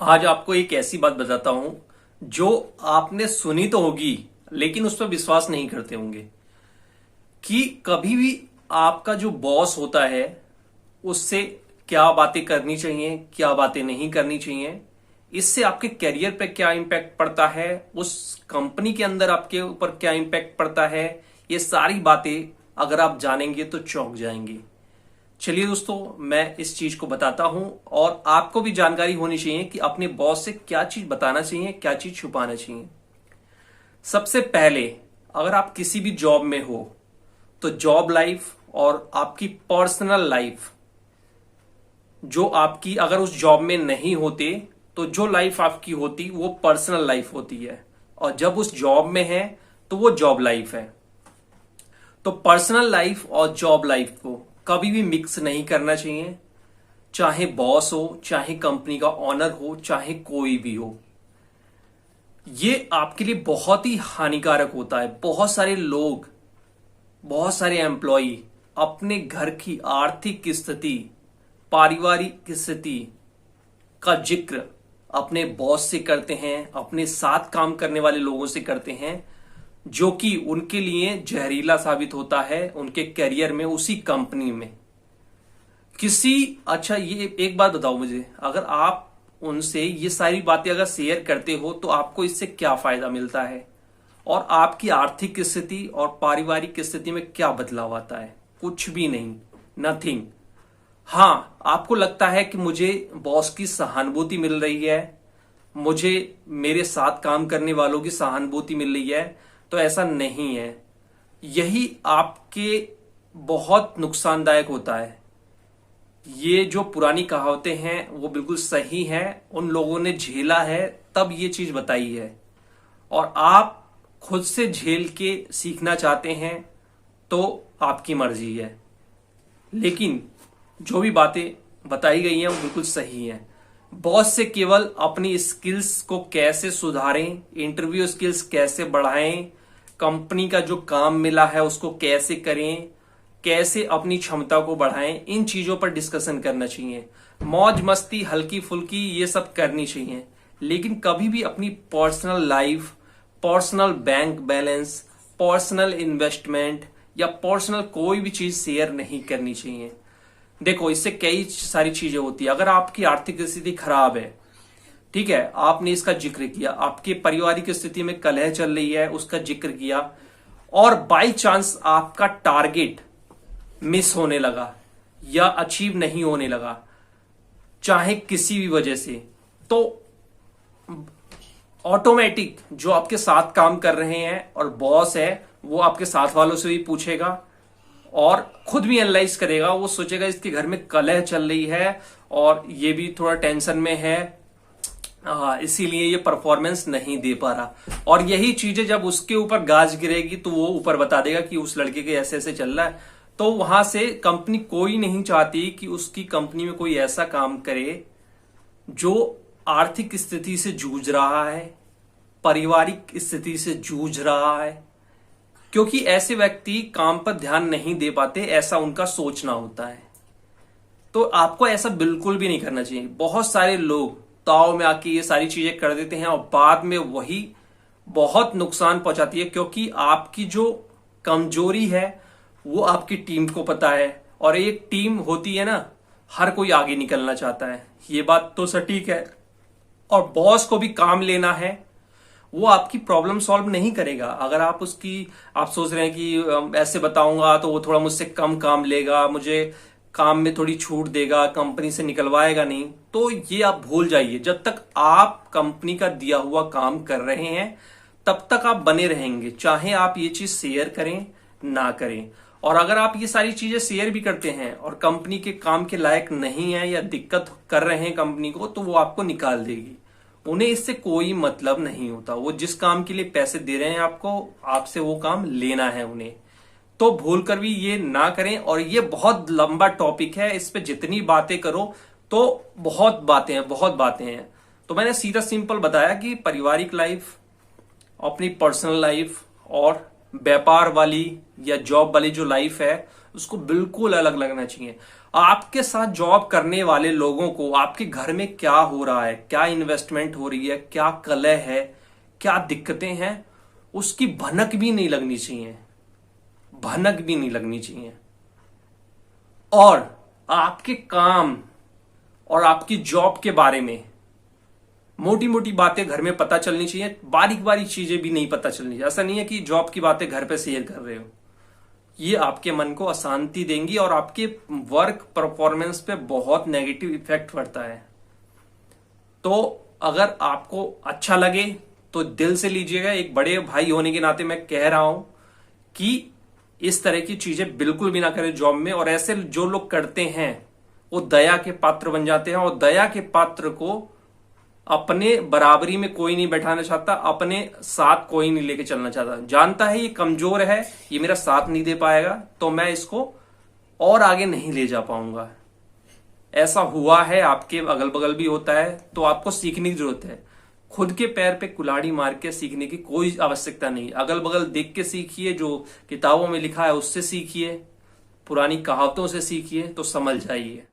आज आपको एक ऐसी बात बताता हूं जो आपने सुनी तो होगी लेकिन उस पर विश्वास नहीं करते होंगे कि कभी भी आपका जो बॉस होता है उससे क्या बातें करनी चाहिए, क्या बातें नहीं करनी चाहिए, इससे आपके करियर पे क्या इंपैक्ट पड़ता है, उस कंपनी के अंदर आपके ऊपर क्या इंपैक्ट पड़ता है। ये सारी बातें अगर आप जानेंगे तो चौंक जाएंगे। चलिए दोस्तों, मैं इस चीज को बताता हूं और आपको भी जानकारी होनी चाहिए कि अपने बॉस से क्या चीज बताना चाहिए, क्या चीज छुपाना चाहिए। सबसे पहले, अगर आप किसी भी जॉब में हो तो जॉब लाइफ और आपकी पर्सनल लाइफ, जो आपकी अगर उस जॉब में नहीं होते तो जो लाइफ आपकी होती वो पर्सनल लाइफ होती है, और जब उस जॉब में है तो वो जॉब लाइफ है। तो पर्सनल लाइफ और जॉब लाइफ को कभी भी मिक्स नहीं करना चाहिए, चाहे बॉस हो, चाहे कंपनी का ऑनर हो, चाहे कोई भी हो। ये आपके लिए बहुत ही हानिकारक होता है। बहुत सारे लोग, बहुत सारे एम्प्लॉय अपने घर की आर्थिक स्थिति, पारिवारिक स्थिति का जिक्र अपने बॉस से करते हैं, अपने साथ काम करने वाले लोगों से करते हैं, जो कि उनके लिए जहरीला साबित होता है उनके करियर में, उसी कंपनी में। अच्छा, ये एक बात बताओ मुझे, अगर आप उनसे ये सारी बातें अगर शेयर करते हो तो आपको इससे क्या फायदा मिलता है, और आपकी आर्थिक स्थिति और पारिवारिक स्थिति में क्या बदलाव आता है? कुछ भी नहीं, नथिंग। हाँ, आपको लगता है कि मुझे बॉस की सहानुभूति मिल रही है, मुझे मेरे साथ काम करने वालों की सहानुभूति मिल रही है, तो ऐसा नहीं है। यही आपके बहुत नुकसानदायक होता है। ये जो पुरानी कहावतें हैं वो बिल्कुल सही हैं, उन लोगों ने झेला है तब ये चीज बताई है, और आप खुद से झेल के सीखना चाहते हैं तो आपकी मर्जी है। लेकिन जो भी बातें बताई गई हैं वो बिल्कुल सही हैं। बॉस से केवल अपनी स्किल्स को कैसे सुधारें, इंटरव्यू स्किल्स कैसे बढ़ाएं, कंपनी का जो काम मिला है उसको कैसे करें, कैसे अपनी क्षमता को बढ़ाएं, इन चीजों पर डिस्कशन करना चाहिए। मौज मस्ती, हल्की फुल्की ये सब करनी चाहिए, लेकिन कभी भी अपनी personal life, personal bank balance, personal investment या पर्सनल कोई भी चीज शेयर नहीं करनी चाहिए। देखो, इससे कई सारी चीजें होती है। अगर आपकी आर्थिक स्थिति खराब है, ठीक है, आपने इसका जिक्र किया, आपके पारिवारिक स्थिति में कलह चल रही है उसका जिक्र किया, और बाई चांस आपका टारगेट मिस होने लगा या अचीव नहीं होने लगा, चाहे किसी भी वजह से, तो ऑटोमेटिक जो आपके साथ काम कर रहे हैं और बॉस है वो आपके साथ वालों से भी पूछेगा और खुद भी एनालाइज करेगा। वो सोचेगा इसके घर में कलह चल रही है और ये भी थोड़ा टेंशन में है, इसीलिए ये परफॉर्मेंस नहीं दे पा रहा। और यही चीजें जब उसके ऊपर गाज गिरेगी तो वो ऊपर बता देगा कि उस लड़के के ऐसे ऐसे चल रहा है। तो वहां से कंपनी कोई नहीं चाहती कि उसकी कंपनी में कोई ऐसा काम करे जो आर्थिक स्थिति से जूझ रहा है, पारिवारिक स्थिति से जूझ रहा है, क्योंकि ऐसे व्यक्ति काम पर ध्यान नहीं दे पाते, ऐसा उनका सोचना होता है। तो आपको ऐसा बिल्कुल भी नहीं करना चाहिए। बहुत सारे लोग ताव में आके ये सारी चीजें कर देते हैं और बाद में वही बहुत नुकसान पहुंचाती है, क्योंकि आपकी जो कमजोरी है वो आपकी टीम को पता है, और एक टीम होती है ना, हर कोई आगे निकलना चाहता है, ये बात तो सटीक है। और बॉस को भी काम लेना है, वो आपकी प्रॉब्लम सॉल्व नहीं करेगा। अगर आप सोच रहे हैं कि ऐसे बताऊंगा तो वो थोड़ा मुझसे कम काम लेगा, मुझे काम में थोड़ी छूट देगा, कंपनी से निकलवाएगा नहीं, तो ये आप भूल जाइए। जब तक आप कंपनी का दिया हुआ काम कर रहे हैं तब तक आप बने रहेंगे, चाहे आप ये चीज शेयर करें ना करें। और अगर आप ये सारी चीजें शेयर भी करते हैं और कंपनी के काम के लायक नहीं है या दिक्कत कर रहे हैं कंपनी को, तो वो आपको निकाल देगी। उन्हें इससे कोई मतलब नहीं होता। वो जिस काम के लिए पैसे दे रहे हैं आपको, आपसे वो काम लेना है उन्हें। तो भूल कर भी ये ना करें। और ये बहुत लंबा टॉपिक है, इस पे जितनी बातें करो तो बहुत बातें हैं, बहुत बातें हैं। तो मैंने सीधा सिंपल बताया कि पारिवारिक लाइफ, अपनी पर्सनल लाइफ और व्यापार वाली या जॉब वाली जो लाइफ है उसको बिल्कुल अलग लगना चाहिए। आपके साथ जॉब करने वाले लोगों को आपके घर में क्या हो रहा है, क्या इन्वेस्टमेंट हो रही है, क्या कलह है, क्या दिक्कतें हैं, उसकी भनक भी नहीं लगनी चाहिए, भनक भी नहीं लगनी चाहिए। और आपके काम और आपकी जॉब के बारे में मोटी मोटी बातें घर में पता चलनी चाहिए, बारीक बारीक चीजें भी नहीं पता चलनी चाहिए। ऐसा नहीं है कि जॉब की बातें घर पे शेयर कर रहे हो, ये आपके मन को अशांति देंगी और आपके वर्क परफॉर्मेंस पे बहुत नेगेटिव इफेक्ट पड़ता है। तो अगर आपको अच्छा लगे तो दिल से लीजिएगा, एक बड़े भाई होने के नाते मैं कह रहा हूं कि इस तरह की चीजें बिल्कुल भी ना करें जॉब में। और ऐसे जो लोग करते हैं वो दया के पात्र बन जाते हैं, और दया के पात्र को अपने बराबरी में कोई नहीं बैठाना चाहता, अपने साथ कोई नहीं लेके चलना चाहता। जानता है ये कमजोर है, ये मेरा साथ नहीं दे पाएगा, तो मैं इसको और आगे नहीं ले जा पाऊंगा। ऐसा हुआ है, आपके अगल बगल भी होता है, तो आपको सीखने की जरूरत है। खुद के पैर पे कुल्हाड़ी मार के सीखने की कोई आवश्यकता नहीं। अगल बगल देख के सीखिए, जो किताबों में लिखा है उससे सीखिए, पुरानी कहावतों से सीखिए, तो समझ जाइए।